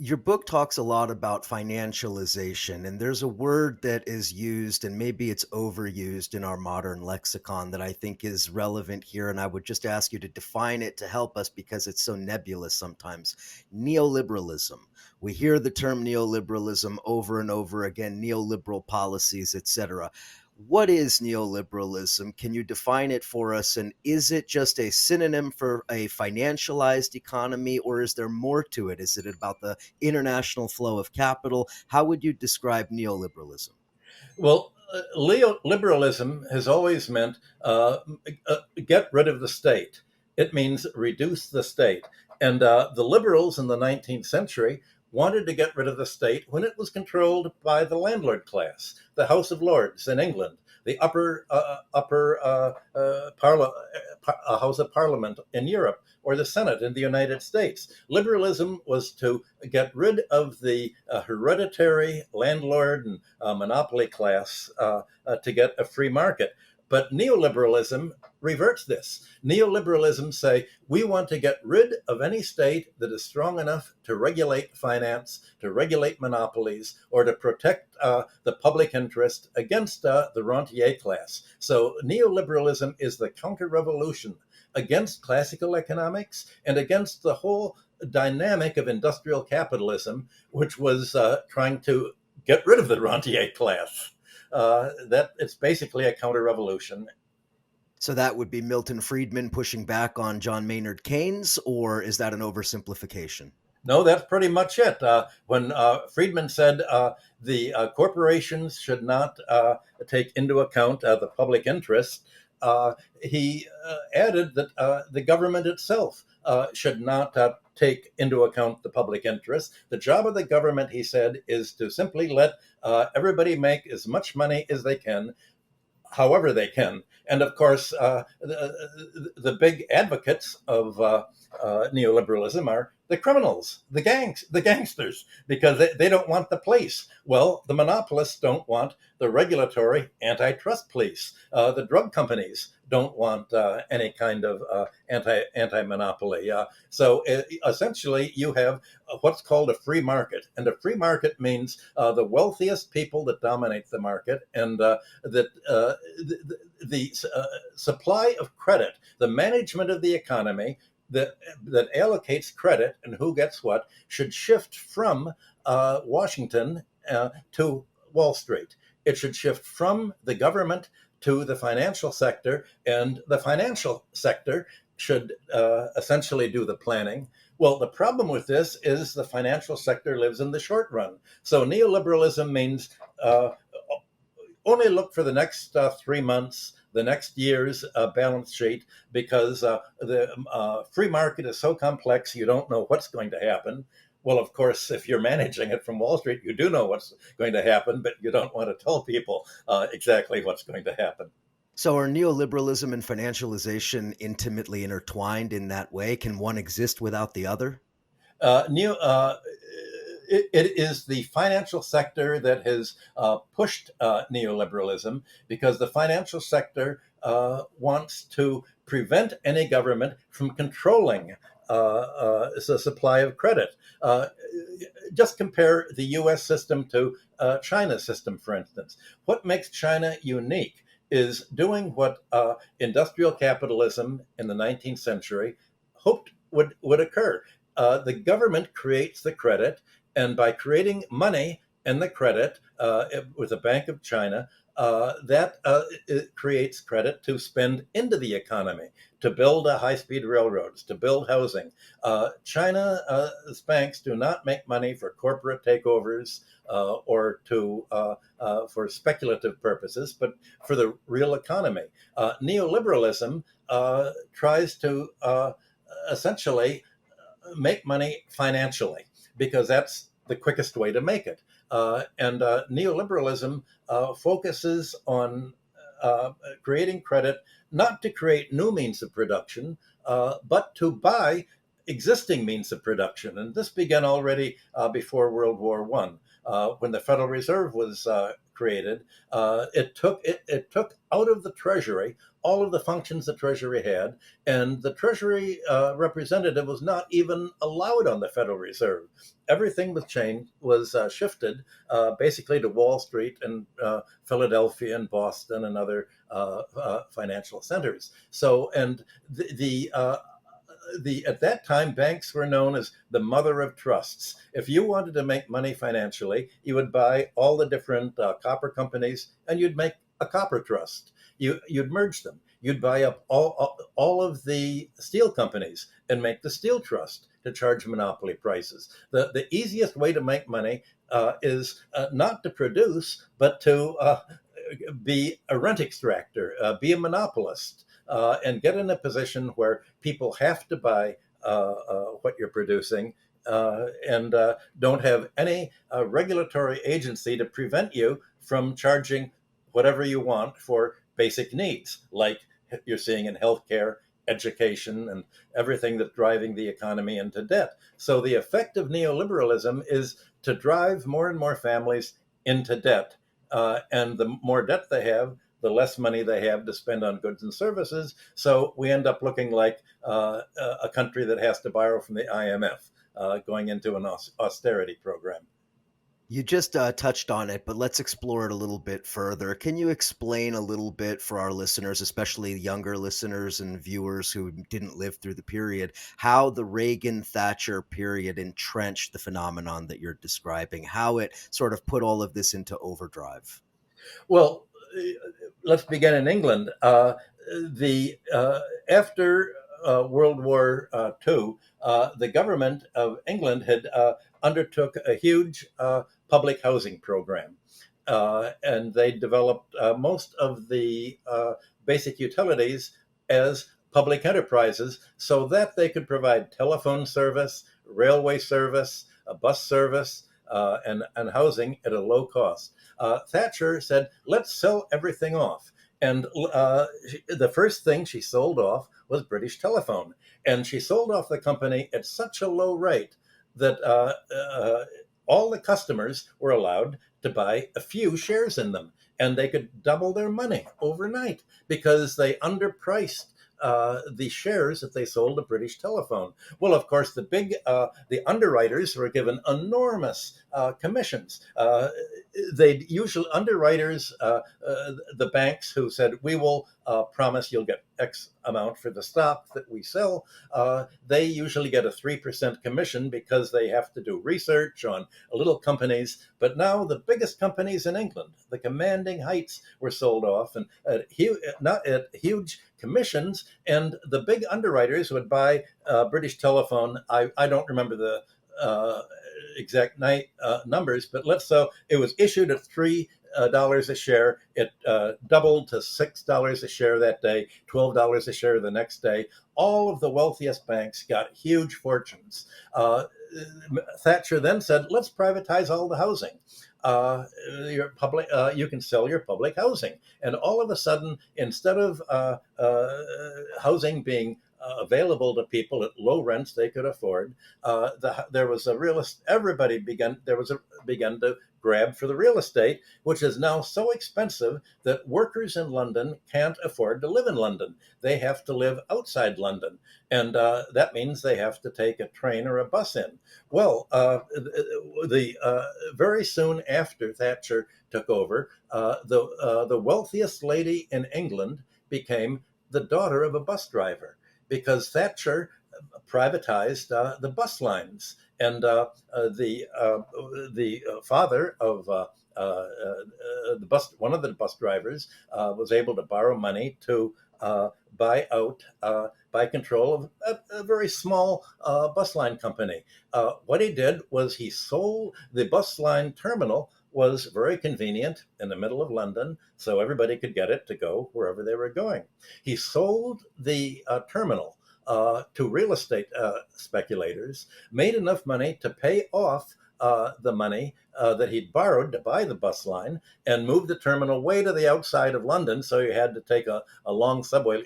Your book talks a lot about financialization, and there's a word that is used, and maybe it's overused in our modern lexicon that I think is relevant here. And I would just ask you to define it to help us because it's so nebulous sometimes. Neoliberalism. We hear the term neoliberalism over and over again, neoliberal policies, etc. What is neoliberalism? Can you define it for us? And is it just a synonym for a financialized economy, or is there more to it? Is it about the international flow of capital? How would you describe neoliberalism? Well, liberalism has always meant get rid of the state. It means reduce the state. And the liberals in the 19th century wanted to get rid of the state when it was controlled by the landlord class, the House of Lords in England, the House of Parliament in Europe, or the Senate in the United States. Liberalism was to get rid of the hereditary landlord and monopoly class to get a free market. But neoliberalism reverts this. Neoliberalism say we want to get rid of any state that is strong enough to regulate finance, to regulate monopolies, or to protect the public interest against the rentier class. So neoliberalism is the counter-revolution against classical economics and against the whole dynamic of industrial capitalism, which was trying to get rid of the rentier class. That it's basically a counter-revolution. So that would be Milton Friedman pushing back on John Maynard Keynes, or is that an oversimplification? No, that's pretty much it. When Friedman said the corporations should not take into account the public interest, he added that the government itself should not take into account the public interest. The job of the government, he said, is to simply let everybody make as much money as they can, however they can. And of course, the big advocates of neoliberalism are the criminals, the gangsters, because they don't want the police. Well, the monopolists don't want the regulatory antitrust police. The drug companies don't want any kind of anti-monopoly. So essentially, you have what's called a free market, and a free market means the wealthiest people that dominate the market, and that the supply of credit, the management of the economy that allocates credit and who gets what should shift from Washington to Wall Street. It should shift from the government to the financial sector, and the financial sector should essentially do the planning. Well, the problem with this is the financial sector lives in the short run. So neoliberalism means only look for the next 3 months, the next year's balance sheet, because the free market is so complex, you don't know what's going to happen. Well, of course, if you're managing it from Wall Street, you do know what's going to happen, but you don't want to tell people exactly what's going to happen. So are neoliberalism and financialization intimately intertwined in that way? Can one exist without the other? New, it is the financial sector that has pushed neoliberalism, because the financial sector wants to prevent any government from controlling the supply of credit. Just compare the US system to China's system, for instance. What makes China unique is doing what industrial capitalism in the 19th century hoped would occur. The government creates the credit, and by creating money in the credit with the Bank of China, that it creates credit to spend into the economy, to build high-speed railroads, to build housing. China's banks do not make money for corporate takeovers or for speculative purposes, but for the real economy. Neoliberalism tries to essentially make money financially, because that's the quickest way to make it. And neoliberalism focuses on creating credit, not to create new means of production, but to buy existing means of production. And this began already before World War One. When the Federal Reserve was created, it took out of the Treasury all of the functions the Treasury had, and the Treasury representative was not even allowed on the Federal Reserve. Everything was changed, was shifted basically to Wall Street and Philadelphia and Boston and other financial centers. So, and the at that time, banks were known as the mother of trusts. If you wanted to make money financially, you would buy all the different copper companies and you'd make a copper trust. You'd merge them. You'd buy up all of the steel companies and make the steel trust to charge monopoly prices. The easiest way to make money is not to produce, but to be a rent extractor, be a monopolist, and get in a position where people have to buy what you're producing, and don't have any regulatory agency to prevent you from charging whatever you want for basic needs, like you're seeing in healthcare, education, and everything that's driving the economy into debt. So the effect of neoliberalism is to drive more and more families into debt. And the more debt they have, the less money they have to spend on goods and services. So we end up looking like a country that has to borrow from the IMF, going into an austerity program. You just touched on it, but let's explore it a little bit further. Can you explain a little bit for our listeners, especially younger listeners and viewers who didn't live through the period, how the Reagan Thatcher period entrenched the phenomenon that you're describing, how it sort of put all of this into overdrive? Well, let's begin in England. The After World War II, the government of England had undertook a huge public housing program, and they developed most of the basic utilities as public enterprises so that they could provide telephone service, railway service, a bus service, and housing at a low cost. Thatcher said, let's sell everything off. And the first thing she sold off was British Telephone. And she sold off the company at such a low rate that all the customers were allowed to buy a few shares in them. And they could double their money overnight because they underpriced the shares that they sold to British Telephone. Well, of course, the underwriters were given enormous commissions. They'd usually underwriters, the banks who said, we will promise you'll get X amount for the stock that we sell. They usually get a 3% commission because they have to do research on little companies. But now the biggest companies in England, the commanding heights, were sold off and not at huge commissions. And the big underwriters would buy British Telephone. I don't remember the exact numbers, but it was issued at $3 a share. It doubled to $6 a share that day, $12 a share the next day. All of the wealthiest banks got huge fortunes. Thatcher then said, let's privatize all the housing. You can sell your public housing. And all of a sudden, instead of housing being available to people at low rents they could afford, there was a realist. Everybody began to grab for the real estate, which is now so expensive that workers in London can't afford to live in London. They have to live outside London, and that means they have to take a train or a bus in. Well, very soon after Thatcher took over, the wealthiest lady in England became the daughter of a bus driver, because Thatcher privatized the bus lines, and the father of one of the bus drivers was able to borrow money to buy control of a very small bus line company. What he did was he sold the bus line terminal. Was very convenient in the middle of London, so everybody could get it to go wherever they were going. He sold the terminal to real estate speculators, made enough money to pay off the money that he'd borrowed to buy the bus line, and moved the terminal way to the outside of London, so you had to take a long subway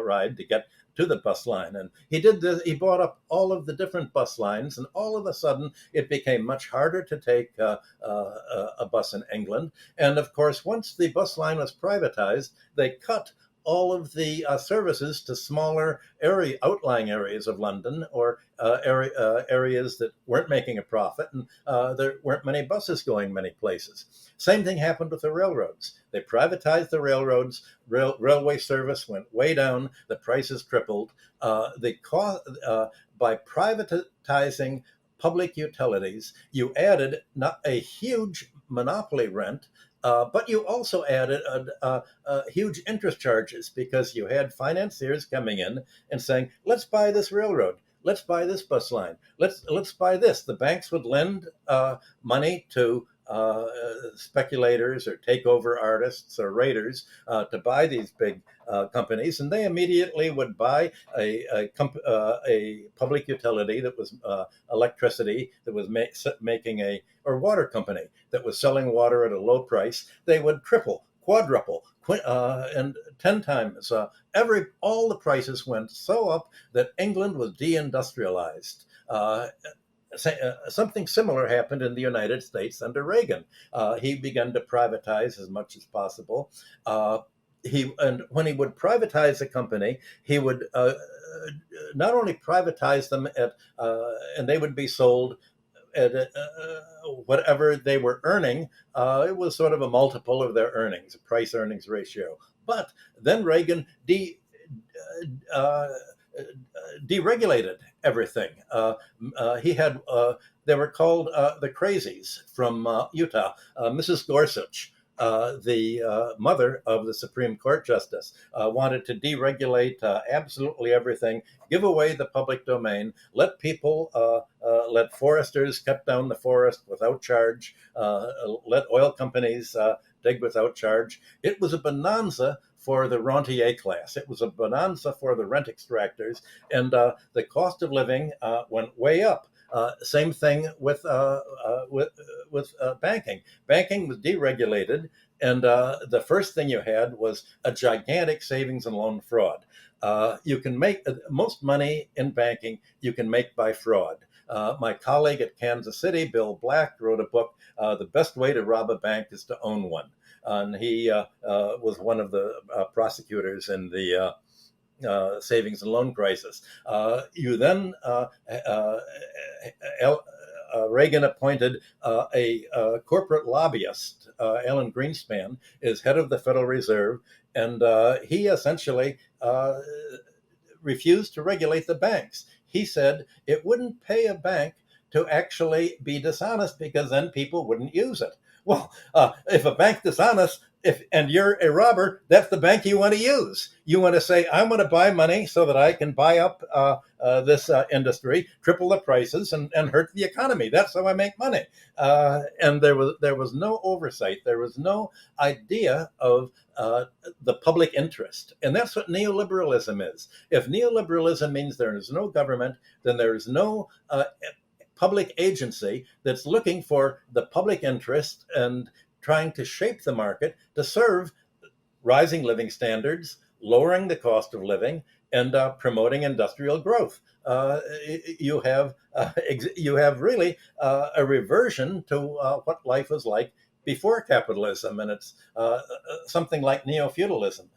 ride to get to the bus line. And he did this, he bought up all of the different bus lines, and all of a sudden it became much harder to take a bus in England. And of course, once the bus line was privatized, they cut all of the services to smaller outlying areas of London, or areas that weren't making a profit, and there weren't many buses going many places. Same thing happened with the railroads. They privatized the railroads. Railway service went way down. The prices tripled. By privatizing public utilities, you added not a huge monopoly rent, but you also added huge interest charges, because you had financiers coming in and saying, "Let's buy this railroad. Let's buy this bus line. Let's buy this." The banks would lend money to speculators or takeover artists or raiders to buy these big companies, and they immediately would buy a public utility that was electricity, that was making or water company that was selling water at a low price. They would triple, quadruple, and 10 times. All the prices went so up that England was deindustrialized. Something similar happened in the United States under Reagan. He began to privatize as much as possible. And when he would privatize a company, he would not only privatize them and they would be sold at whatever they were earning. It was sort of a multiple of their earnings, a price earnings ratio. But then Reagan deregulated everything. He had They were called the Crazies from Utah. Mrs. Gorsuch, the mother of the Supreme Court justice, wanted to deregulate absolutely everything, give away the public domain, let people, let foresters cut down the forest without charge, let oil companies dig without charge. It was a bonanza for the rentier class. It was a bonanza for the rent extractors, and the cost of living went way up. Same thing with banking. Banking was deregulated, and the first thing you had was a gigantic savings and loan fraud. You can make most money in banking. You can make by fraud. My colleague at Kansas City, Bill Black, wrote a book, "The Best Way to Rob a Bank is to Own One." And he was one of the prosecutors in the savings and loan crisis. Reagan appointed a corporate lobbyist, Alan Greenspan, is head of the Federal Reserve, and he essentially refused to regulate the banks. He said it wouldn't pay a bank to actually be dishonest, because then people wouldn't use it. Well, if a bank dishonest, and you're a robber, that's the bank you want to use. You want to say, "I want to buy money so that I can buy up this industry, triple the prices, and hurt the economy. That's how I make money." And there was no oversight. There was no idea of the public interest. And that's what neoliberalism is. If neoliberalism means there is no government, then there is no public agency that's looking for the public interest and trying to shape the market to serve rising living standards, lowering the cost of living, and promoting industrial growth. You have really a reversion to what life was like before capitalism, and it's something like neo-feudalism.